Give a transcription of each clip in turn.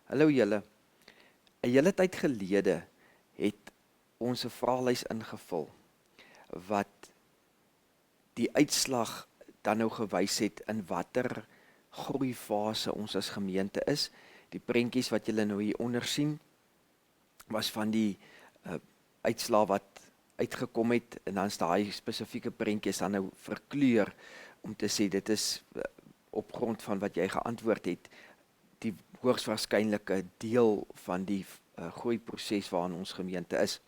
Hallo julle. 'n Hele tyd gelede het ons 'n vraelys ingevul wat die uitslag dan nou gewys het in watter groeifase ons as gemeente is. Die prentjies wat julle nou hieronder sien was van die uitslae wat uitgekom het, en dan is daai spesifieke prentjies dan nou verkleur om te sê dit is op grond van wat jy geantwoord het, die hoogs waarskynlike deel van die groeiproses waarin ons gemeente is.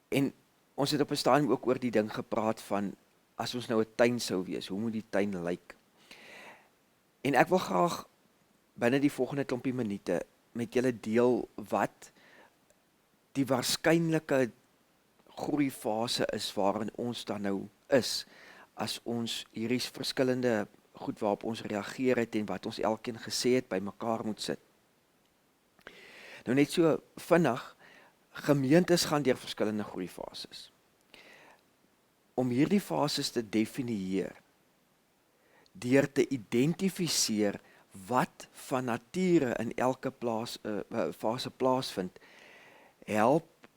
En ons het op 'n stadium ook oor die ding gepraat van, as ons nou 'n tuin sou wees, hoe moet die tuin lyk? En ek wil graag binne die volgende klompie minute met julle deel wat die waarskynlike groeifase is waarin ons dan nou is, as ons hierdie verskillende goed waarop ons reageer het en wat ons elkeen gesê het by mekaar moet sit. Nou net so vinnig, gemeentes gaan deur verskillende groeifases. Om hierdie fases te definieer, deur te identifiseer wat van nature in elke fase plaasvind, help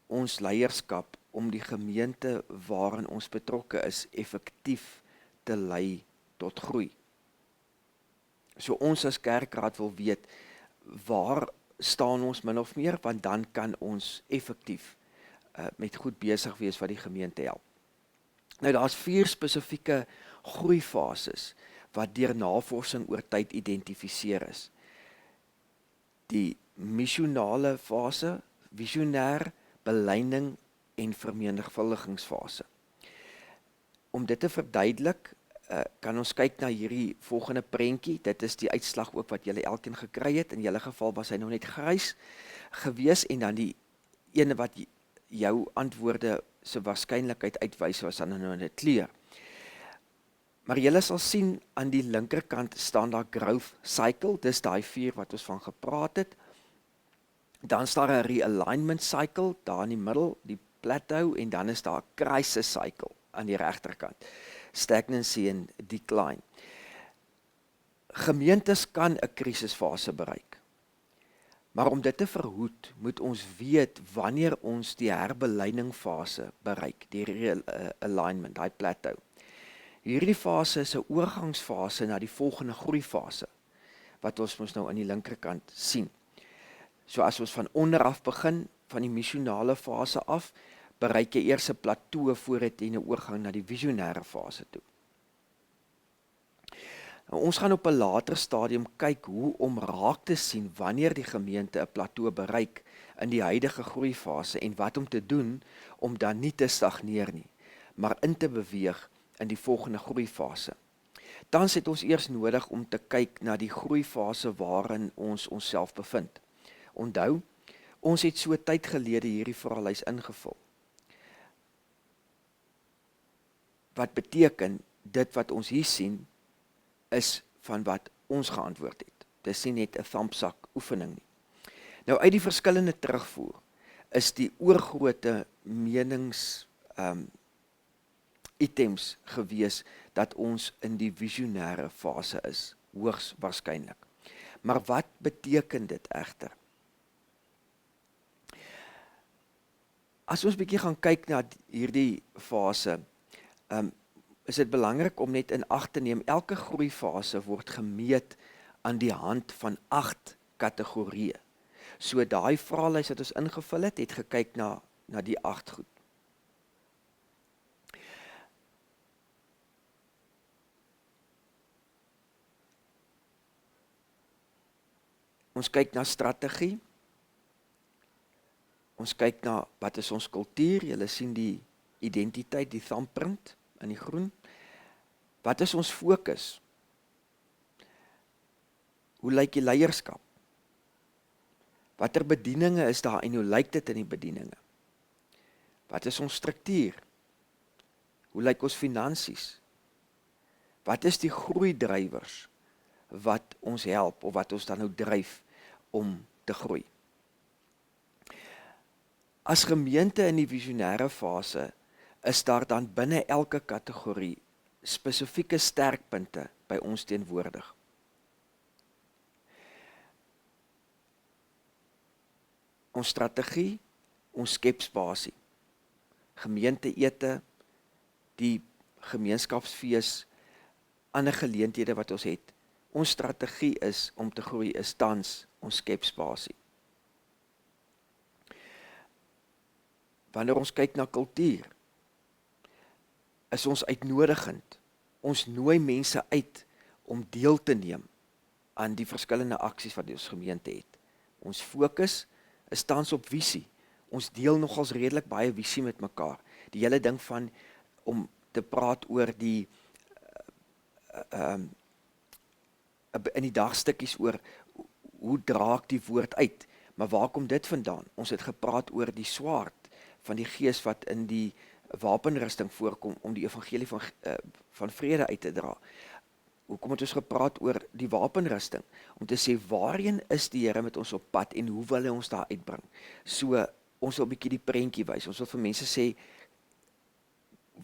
ons leierskap om die gemeente waarin ons betrokke is, effektief te lei tot groei. So ons as kerkraad wil weet, waar staan ons min of meer, want dan kan ons effektief met goed besig wees wat die gemeente help. Nou daar's 4 spesifieke groeifases wat deur navorsing oor tyd identifiseer is. Die missionale fase, visionêr, beleining en vermenigvuldigingsfase. Om dit te verduidelik, kan ons kyk na hierdie volgende prentjie. Dit is die uitslag ook wat julle elkeen gekry het. In julle geval was hy nog net grys gewees, en dan die ene wat jou antwoorde se waarskynlikheid uitwys was dan nou in 'n kleur. Maar julle sal sien aan die linkerkant staan daar growth cycle, dis daai 4 wat ons van gepraat het. Dan staan daar 'n realignment cycle daar in die middel, die plateau, en dan is daar 'n crisis cycle aan die regterkant. Stagnancy en decline. Gemeentes kan 'n krisisfase bereik. Maar om dit te verhoed, moet ons weet wanneer ons die herbeleiningsfase bereik, die realignment, die plateau. Hierdie fase is 'n oorgangsfase na die volgende groeifase, wat ons mos nou aan die linkerkant sien. So as ons van onder af begin, van die missionale fase af, bereik jy eers 'n plateau voordat jy 'n oorgang na die visionêre fase toe. Nou, ons gaan op 'n later stadium kyk hoe om raak te sien wanneer die gemeente 'n plateau bereik in die huidige groeifase en wat om te doen om dan nie te stagneer nie, maar in te beweeg in die volgende groeifase. Dan het ons eers nodig om te kyk na die groeifase waarin ons onsself bevind. Onthou, ons het so tyd gelede hierdie vraelys ingevul. Wat beteken, dit wat ons hier sien, is van wat ons geantwoord het. Dit is nie net 'n thumbsak oefening nie. Nou uit die verskillende terugvoer, is die oorgrootte menings items gewees, dat ons in die visionêre fase is, hoogs waarskynlik. Maar wat beteken dit egter? As ons bietjie gaan kyk na hierdie fase, is dit belangrik om net in ag te neem, elke groeifase word gemeet aan die hand van 8 kategorieë. So daai vraelys wat ons ingevul het, het gekyk na die 8 goed. Ons kyk na strategie, ons kyk na wat is ons kultuur, julle sien die identiteit, die thumbprint in die groen. Wat is ons fokus? Hoe lyk die leierskap? Watter bedieninge is daar en hoe lyk dit in die bedieninge? Wat is ons struktuur? Hoe lyk ons finansies? Wat is die groeidrywers wat ons help of wat ons dan nou dryf om te groei? As gemeente in die visionêre fase is daar dan binne elke kategorie spesifieke sterkpunte by ons teenwoordig. ons strategie, ons skep spasie. Gemeenteete, die gemeenskapsfees, ander geleenthede wat ons het. Ons strategie is om te groei, is tans ons skep spasie. Wanneer ons kyk na kultuur, is ons uitnodigend. Ons nooi mense uit om deel te neem aan die verskillende aksies wat ons gemeente het. Ons fokus is tans op visie. Ons deel nogals redelik baie visie met mekaar. Die hele ding van om te praat oor die in die dagstukkies oor hoe dra ek die woord uit, maar waar kom dit vandaan? Ons het gepraat oor die swaard van die gees wat in die wapenrusting voorkom om die evangelie van vrede uit te dra. Hoekom het ons gepraat oor die wapenrusting? Om te sê, waarheen is die Here met ons op pad en hoe wil hy ons daar uitbring? So, ons wil 'n bietjie die prentjie wys. Ons wil vir mense sê,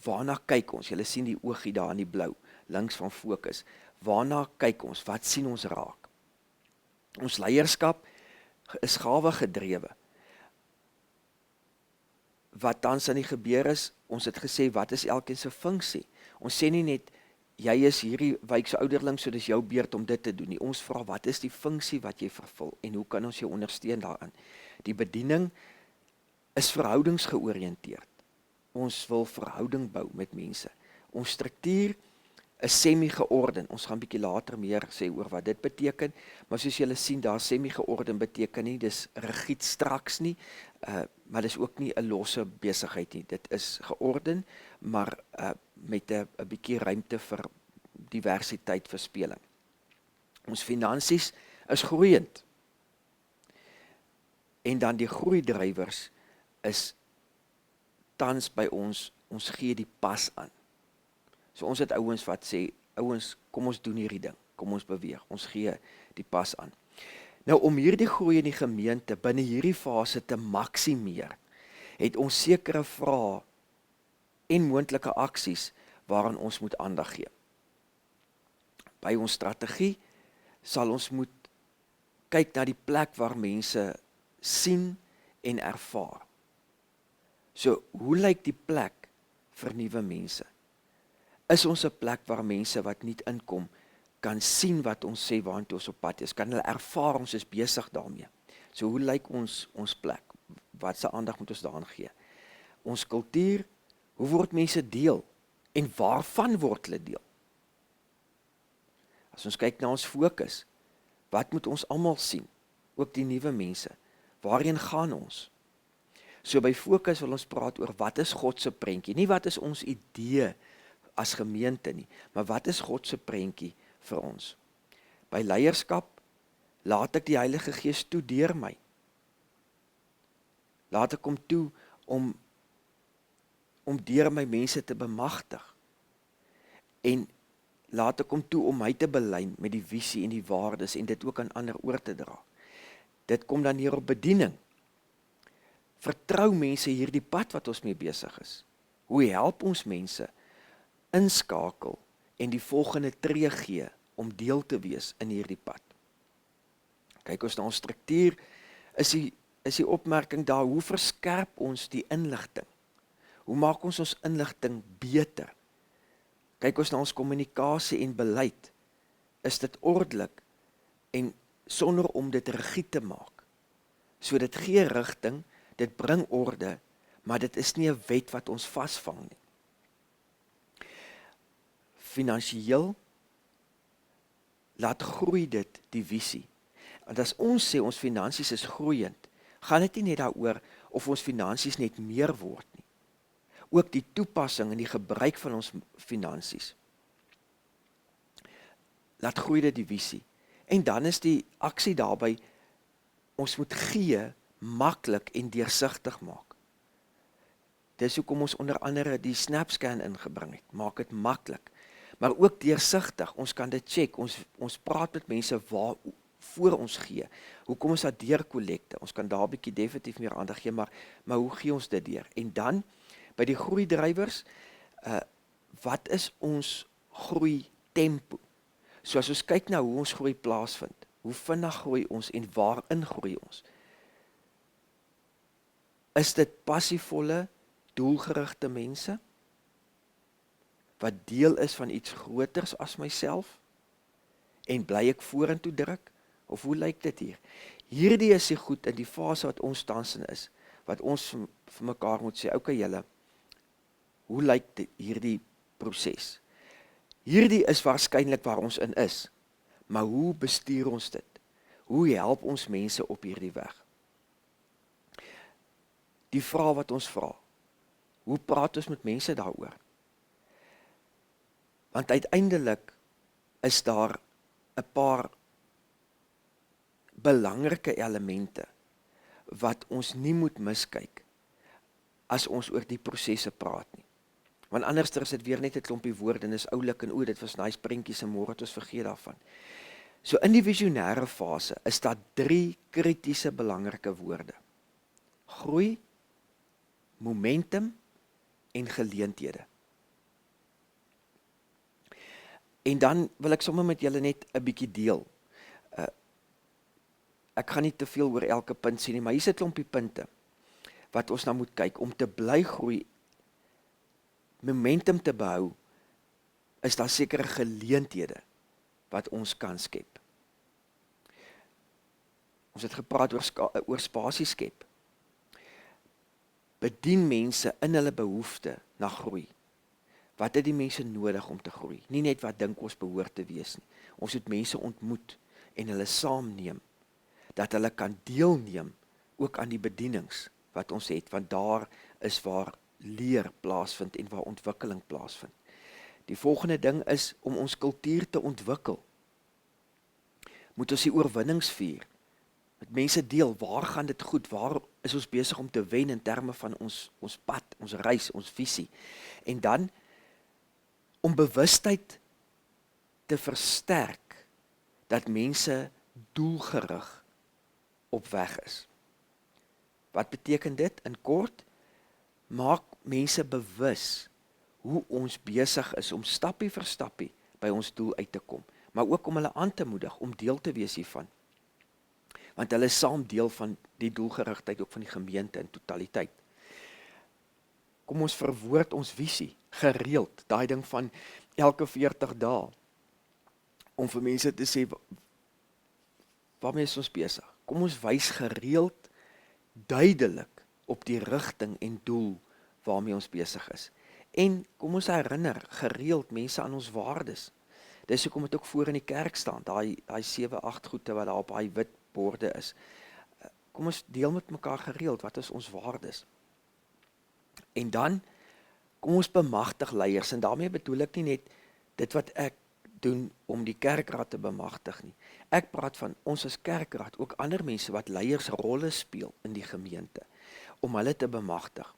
waarna kyk ons? Julle sien die oogie daar in die blou, links van fokus. Waarna kyk ons? Wat sien ons raak? Ons leierskap is gawe gedrewe. Wat tans aan die gebeur is, ons het gesê, wat is elkeen se funksie? Ons sê nie net, jy is hierdie wijk se ouderling, so dis jou beurt om dit te doen nie. Ons vra, wat is die funksie wat jy vervul en hoe kan ons jou ondersteun daarin? Die bediening is verhoudingsgeoriënteerd. Ons wil verhouding bou met mense. Ons struktuur is semi-georden. Ons gaan bietjie later meer sê oor wat dit beteken, maar soos julle sien, daar semi-georden beteken nie, dis rigied straks nie, maar dis ook nie 'n losse besigheid nie. Dit is georden, maar met 'n bietjie ruimte vir diversiteit vir speling. Ons finansies is groeiend. En dan die groeidrywers is tans by ons gee die pas aan. So ons het ouens wat sê, ouens, kom ons doen hierdie ding, kom ons beweeg, ons gee die pas aan. Nou om hierdie groei in die gemeente binne hierdie fase te maksimeer, het ons sekere vrae en moontlike aksies waaraan ons moet aandag gee. By ons strategie sal ons moet kyk na die plek waar mense sien en ervaar. So, hoe lyk die plek vir nuwe mense? Is ons 'n plek waar mense wat nie inkom, kan sien wat ons sê waantoe ons op pad is, kan hulle ervaar ons is besig daarmee. So hoe lyk ons plek? Wat se aandag moet ons daaraan gee? Ons kultuur, hoe word mense deel? En waarvan word hulle deel? As ons kyk na ons fokus, wat moet ons almal sien? Ook die nuwe mense. Waarheen gaan ons? So by fokus wil ons praat oor wat is God se prentjie, nie wat is ons idee as gemeente nie, maar wat is God se prentjie vir ons? By leierskap, laat ek die Heilige Gees toe deur my. Laat ek hom toe om deur my mense te bemagtig. En laat ek hom toe om my te belyn met die visie en die waardes en dit ook aan ander oor te dra. Dit kom dan neer op bediening. Vertrou mense hierdie pad wat ons mee besig is. Hoe help ons mense inskakel en die volgende tree gee om deel te wees in hierdie pad. Kyk ons na ons struktuur, is die opmerking daar, hoe verskerp ons die inligting? Hoe maak ons inligting beter? Kyk ons na ons kommunikasie en beleid, is dit ordelik en sonder om dit rigied te maak. So dit gee rigting, dit bring orde, maar dit is nie 'n wet wat ons vasvang nie. Finansieel laat groei dit die visie. Want as ons sê ons finansies is groeiend, gaan dit nie net daaroor of ons finansies net meer word nie. Ook die toepassing en die gebruik van ons finansies laat groei dit die visie. En dan is die aksie daarby, ons moet gee maklik en deursigtig maak. Dis hoekom ons onder andere die SnapScan ingebring het, maak dit maklik. Maar ook deursigtig, ons kan dit check, ons praat met mense voor ons gee. Hoekom is dat deur kollekte? Ons kan daar 'n bietjie definitief meer aandag gee, maar hoe gee ons dit deur? En dan, by die groeidrywers, wat is ons groei tempo? So as ons kyk na hoe ons groei plaasvind, hoe vinnig groei ons en waarin groei ons? Is dit passievolle, doelgerigte mense, wat deel is van iets groters as myself, en bly ek vorentoe druk, of hoe lyk dit hier? Hierdie is die goed in die fase wat ons tans in is, wat ons vir mekaar moet sê, okay julle, hoe lyk hierdie proses? Hierdie is waarskynlik waar ons in is, maar hoe bestuur ons dit? Hoe help ons mense op hierdie weg? Die vraag wat ons vra, hoe praat ons met mense daaroor? Want uiteindelik is daar 'n paar belangrike elemente wat ons nie moet miskyk as ons oor die prosesse praat nie. Want anders is dit weer net 'n klompie woorde en is oulik en dit was nice prentjies en môre het ons vergeet daarvan. So in die visionêre fase is daar 3 kritiese belangrike woorde. Groei, momentum en geleenthede. En dan wil ek sommer met julle net 'n bietjie deel. Ek gaan nie te veel oor elke punt sê nie, maar hier is 'n klompie punte wat ons nou moet kyk om te bly groei, momentum te behou, is daar sekere geleenthede wat ons kan skep. Ons het gepraat oor spasie skep. Bedien mense in hulle behoefte na groei. Wat het die mense nodig om te groei? Nie net wat dink ons behoort te wees nie. Ons moet mense ontmoet en hulle saamneem, dat hulle kan deelneem ook aan die bedienings wat ons het, want daar is waar leer plaasvind en waar ontwikkeling plaasvind. Die volgende ding is om ons kultuur te ontwikkel. Moet ons die oorwinnings vier. Met mense deel, waar gaan dit goed? Waar is ons besig om te wen in terme van ons pad, ons reis, ons visie? En dan om bewustheid te versterk dat mense doelgerig op weg is. Wat beteken dit? In kort, maak mense bewus hoe ons besig is om stappie vir stappie by ons doel uit te kom, maar ook om hulle aan te moedig om deel te wees hiervan. Want hulle is saam deel van die doelgerigtheid ook van die gemeente in totaliteit. Kom ons verwoord ons visie gereeld, daai ding van elke 40 dae om vir mense te sê waarmee is ons besig? Kom ons wys gereeld duidelik op die rigting en doel waarmee ons besig is. En kom ons herinner gereeld mense aan ons waardes. Dis hoekom dit ook voor in die kerk staan, daai 7-8 goede wat daar op daai wit borde is. Kom ons deel met mekaar gereeld, wat is ons waardes? En dan, kom ons bemagtig leiers, en daarmee bedoel ek nie net dit wat ek doen om die kerkraad te bemagtig nie. Ek praat van ons as kerkraad, ook ander mense wat leiersrolle speel in die gemeente, om hulle te bemagtig,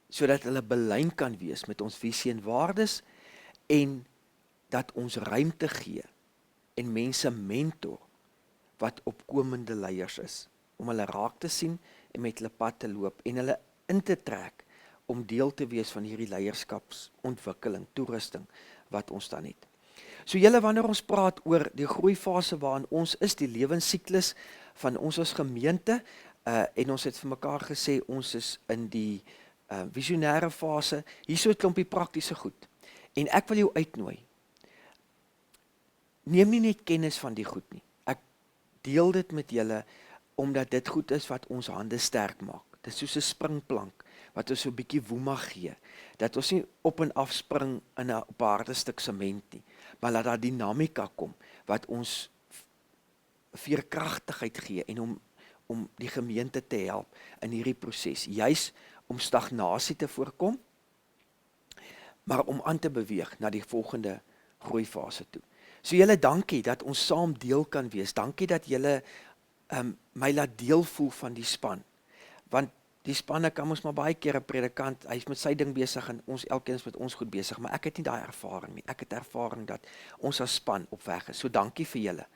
sodat hulle belyn kan wees met ons visie en waardes, en dat ons ruimte gee, en mense mentor, wat opkomende leiers is, om hulle raak te sien, en met hulle pad te loop, en hulle in te trek, om deel te wees van hierdie leierskapsontwikkeling, toerusting, wat ons dan het. So julle, wanneer ons praat oor die groeifase waarin ons is, die lewensiklus van ons as gemeente, en ons het vir mekaar gesê, ons is in die visionêre fase, hier so 'n klompie praktiese goed. En ek wil jou uitnooi, neem nie net kennis van die goed nie. Ek deel dit met julle, omdat dit goed is wat ons hande sterk maak. Dit is soos 'n springplank, wat ons so 'n bietjie woema gee, dat ons nie op en af spring in 'n harde stuk sement nie, maar laat daar dinamika kom, wat ons veerkragtigheid gee, en om die gemeente te help in hierdie proses, juis om stagnasie te voorkom, maar om aan te beweeg na die volgende groeifase toe. So julle, dankie dat ons saam deel kan wees, dankie dat julle my laat deel voel van die span, want die spanne kan ons maar baie keer 'n predikant, hy is met sy ding besig en ons elkeen is met ons goed besig, maar ek het nie daai ervaring nie, ek het ervaring dat ons as span op weg is, so dankie vir julle.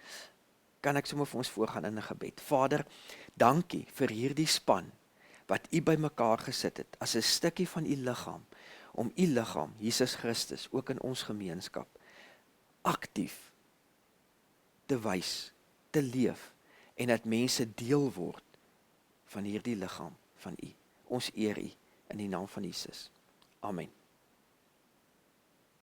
Kan ek sommer vir ons voorgaan in 'n gebed? Vader, dankie vir hierdie span, wat u by mekaar gesit het, as 'n stukkie van u liggaam, om u liggaam, Jesus Christus, ook in ons gemeenskap, aktief te wys, te leef, en dat mense deel word van hierdie liggaam van U. Ons eer U in die naam van Jesus. Amen.